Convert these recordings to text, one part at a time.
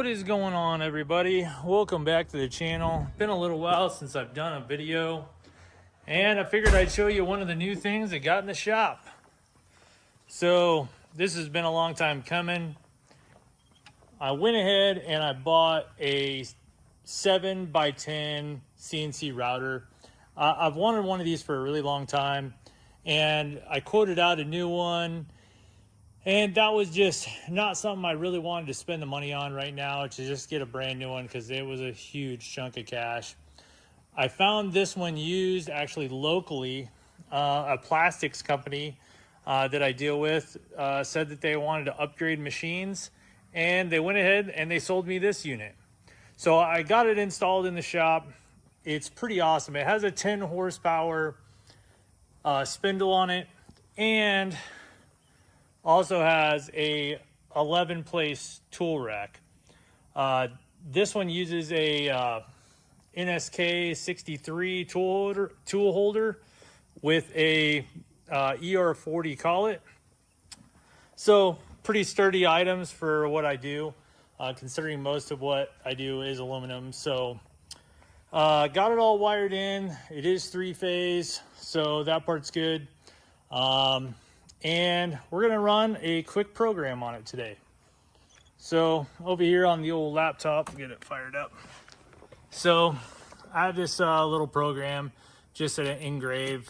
What is going on, everybody? Welcome back to the channel. Been a little while since I've done a video, and I figured I'd show you one of the new things that got in the shop. So this has been a long time coming. I went ahead and I bought a 7x10 CNC router. I've wanted one of these for a really long time, and I quoted out a new one. And that was just not something I really wanted to spend the money on right now, to just get a brand new one, because it was a huge chunk of cash. I found this one used actually locally. A plastics company that I deal with said that they wanted to upgrade machines, and they went ahead and they sold me this unit. So I got it installed in the shop. It's pretty awesome. It has a 10 horsepower spindle on it, and also has a 11 place tool rack. This one uses a NSK 63 tool holder with a ER40 collet. So pretty sturdy items for what I do, considering most of what I do is aluminum. So got it all wired in. It is 3-phase, so that part's good. And we're gonna run a quick program on it today. So over here on the old laptop, get it fired up. So I have this little program, just an engrave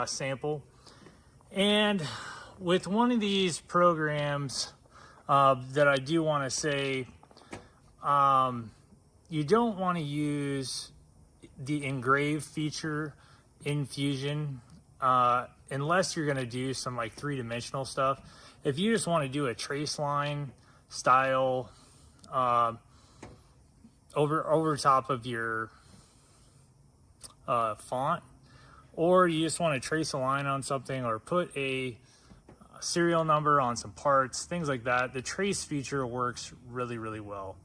sample. And with one of these programs that I do wanna say, you don't wanna use the engrave feature in Fusion unless you're gonna do some like 3-dimensional stuff. If you just wanna do a trace line style over top of your font, or you just wanna trace a line on something or put a serial number on some parts, things like that, the trace feature works really, really well.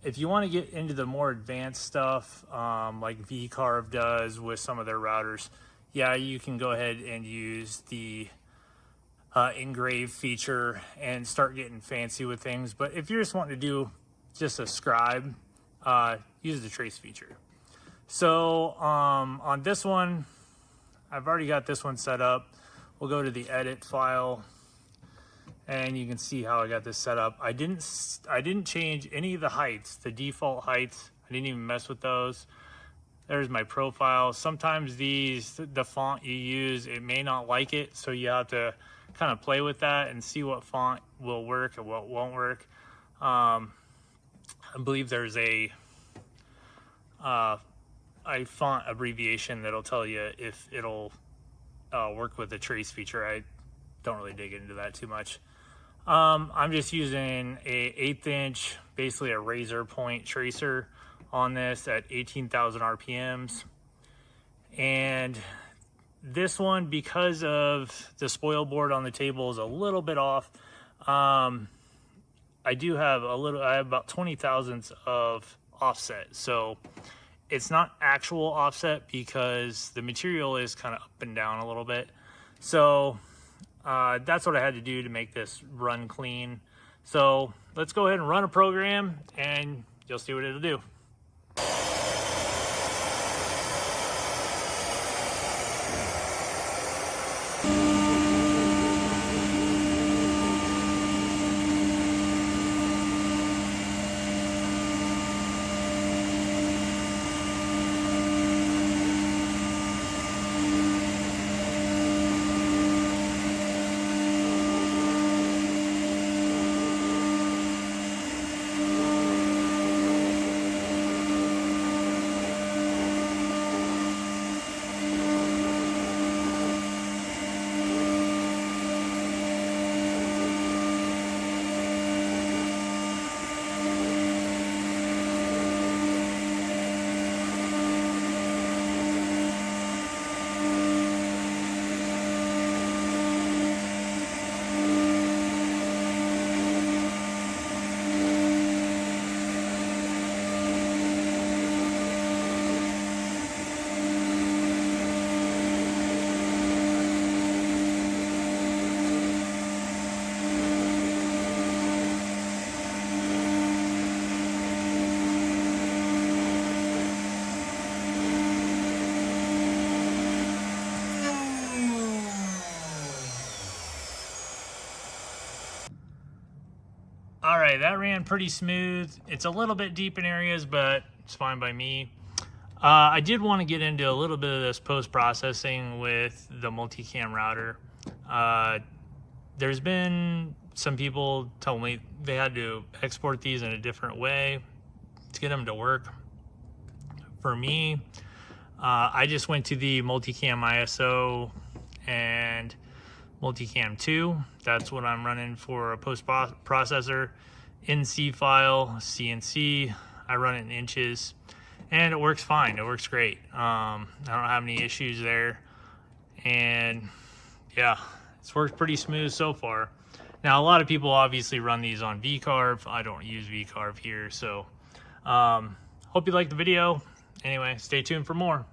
If you wanna get into the more advanced stuff, like VCarve does with some of their routers, yeah, you can go ahead and use the engrave feature and start getting fancy with things. But if you're just wanting to do just a scribe, use the trace feature. So on this one, I've already got this one set up. We'll go to the edit file, and you can see how I got this set up. I didn't change any of the heights, the default heights. I didn't even mess with those. There's my profile. Sometimes the font you use, it may not like it, so you have to kind of play with that and see what font will work and what won't work. I believe there's a font abbreviation that'll tell you if it'll work with the trace feature. I don't really dig into that too much. I'm just using a 1/8 inch, basically a razor point tracer on this at 18,000 RPMs. And this one, because of the spoil board on the table is a little bit off, I have about 20 thousandths of offset. So it's not actual offset because the material is kind of up and down a little bit. So that's what I had to do to make this run clean. So let's go ahead and run a program and you'll see what it'll do. All right, that ran pretty smooth. It's a little bit deep in areas, but it's fine by me. I did want to get into a little bit of this post-processing with the Multicam router. There's been some people tell me they had to export these in a different way to get them to work. For me, I just went to the Multicam ISO and Multicam 2. That's what I'm running for a post-processor. NC file, CNC. I run it in inches, and it works fine. It works great. I don't have any issues there, and yeah, it's worked pretty smooth so far. Now, a lot of people obviously run these on VCarve. I don't use VCarve here, so hope you liked the video. Anyway, stay tuned for more.